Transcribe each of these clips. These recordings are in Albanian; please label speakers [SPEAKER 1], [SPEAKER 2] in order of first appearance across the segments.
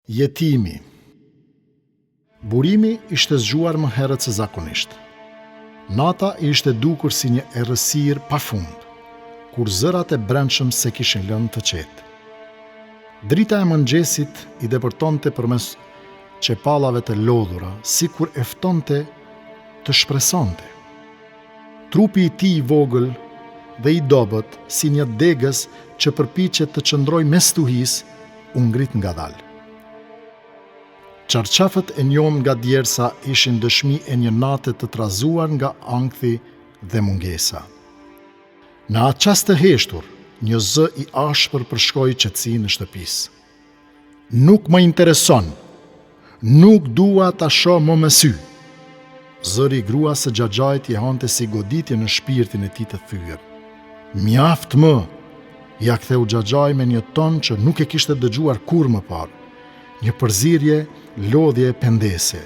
[SPEAKER 1] Jetimi. Burimi ishte zgjuar më herët se zakonisht. Nata ishte dukur si një errësirë pafund, kur zërat e brendshëm se kishin lënë të qetë. Drita e mëngjesit i depërtonte përmes çepallave të lodhura, sikur e ftonte të shpresonte. Trupi i tij i vogël dhe i dobët, si një degës që përpiqet të qëndrojë mes stuhisë, u ngrit ngadalë. Çarçafët e njom nga djersa ishin dëshmi e një nate të trazuar nga ankthi dhe mungesa. Në atë çast të heshtur, një zë i ashpër përshkroi qetësinë në shtëpisë. Nuk më intereson. Nuk dua ta shoh më me sy. Zëri i gruas së xhaxhait i hante si goditje në shpirtin e tij të thyer. Mjaft më, ja ktheu xhaxhai me një ton që nuk e kishte dëgjuar kurrë më parë. Një përzierje lodhje pendese.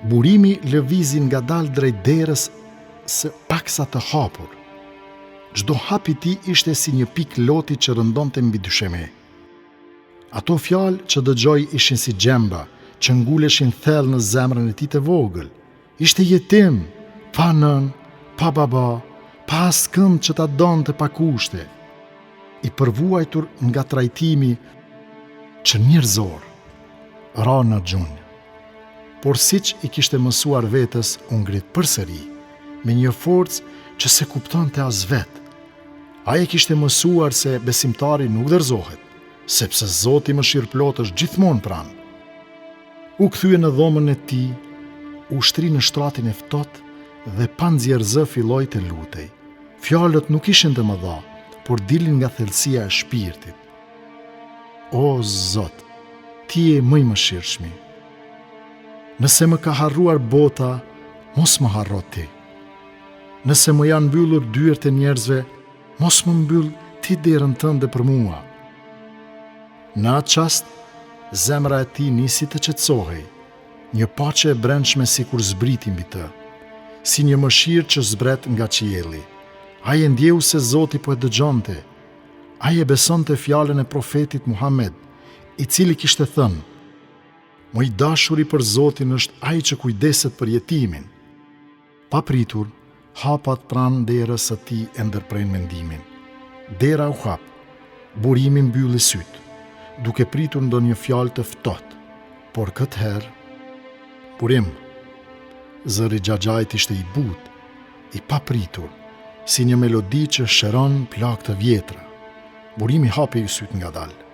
[SPEAKER 1] Burimi lëvizi ngadalë drejt derës së paksa të hapur. Çdo hap i tij ishte si një pikë loti që rëndonte mbi dysheme. Ato fjalë që dëgjoi ishin si gjemba, që nguleshin thellë në zemrën e tij të vogël. Ishte jetim, pa nën, pa baba, pa askënd që ta donte pa kushte. I përvuajtur nga trajtimi që njerëzor, ra në gjunjë. Por siç i kishte mësuar vetes, u ngrit përsëri, me një forcë që se kuptonte as vetë. Ai e kishte mësuar se besimtari nuk dorëzohet, sepse Zoti mëshirëplot është gjithmonë pranë. U kthye në dhomën e tij, u shtri në shtratin e ftohtë dhe pa nxjerrë zë filloi të lutej. Fjalët nuk ishin të mëdha, por dilin nga thellësia e shpirtit. O Zot, Ti je më i mëshirshmi. Nëse më ka harruar bota, mos më harro Ti. Nëse më janë mbyllur dyert e njerëzve, mos më mbyll Ti derën tënde për mua. Në atë çast, zemra e tij nisi të qetësohej, një paqe e brendshme sikur zbriti mbi të, si një mëshirë që zbret nga qielli. Ai e ndjeu se Zoti po e dëgjonte. Ai e besonte fjalën e profetit Muhammed, i cili kishte thënë: "Më i dashuri për Zotin është ai që kujdeset për jetimin." Papritur, hapat pranë derës së tij e ndërprejnë mendimin. Dera u hap, burimi mbylli syt, duke pritur ndonjë fjalë të ftohtë, por këtë herë, burim, zëri xhaxhait ishte i butë, i papritur, si një melodi që shëron plagë të vjetra. Burimi hapi i syt ngadalë.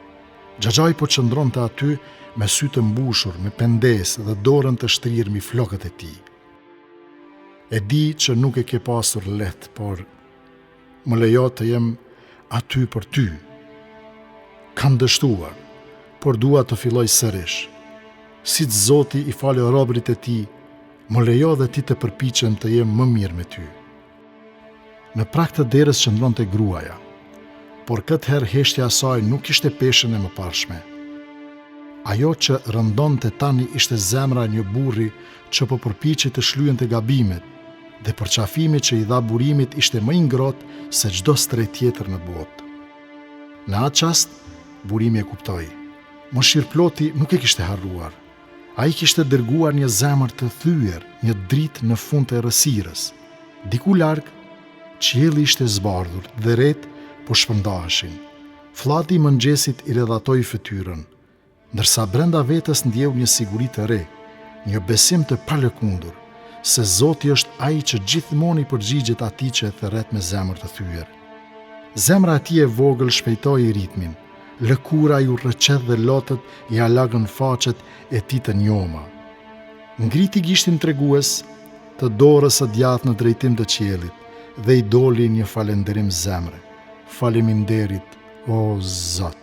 [SPEAKER 1] Xhaxhai po qëndronte aty me sy të mbushur, me pendes dhe dorën të shtrirë mbi flokët e tij. E di që nuk e ke pasur lehtë, por më lejo të jem aty për ty. Kam dështuar, por dua të filloj sërish. Siç Zoti i fali robërit e tij, më lejo dhe ti të përpiqem të jem më mirë me ty. Në prag të derës qëndronte gruaja, por këtë herë heshtja e saj nuk ishte peshën e mëparshme. Ajo që rëndonte tani ishte zemra e një burri që po përpiqej të shlyente gabimet, dhe përqafimi që i dha burimit ishte më i ngrohtë se çdo stret tjetër në botë. Në atë çast, burimi e kuptoi. Mëshirëploti nuk e kishte harruar. Ai kishte dërguar një zemër të thyer, një dritë në fund të errësirës. Diku larg, qielli ishte zbardhur dhe rret po shpërndaheshin. Fllati i mëngjesit i redhatoi fytyrën, ndërsa brenda vetes ndjeu një siguri të re, një besim të palëkundur, se Zoti është ai që gjithmonë i përgjigjet atij që e thërret me zemër të thyer. Zemra e tij e vogël shpejtoi ritmin, lëkura ju rrëqet dhe lotët i alagën faqet e tij të njoma. Ngriti gishtin tregues të dorës së djathtë në drejtim të qiellit dhe i doli një falënderim zemre. Faleminderit, o Zot.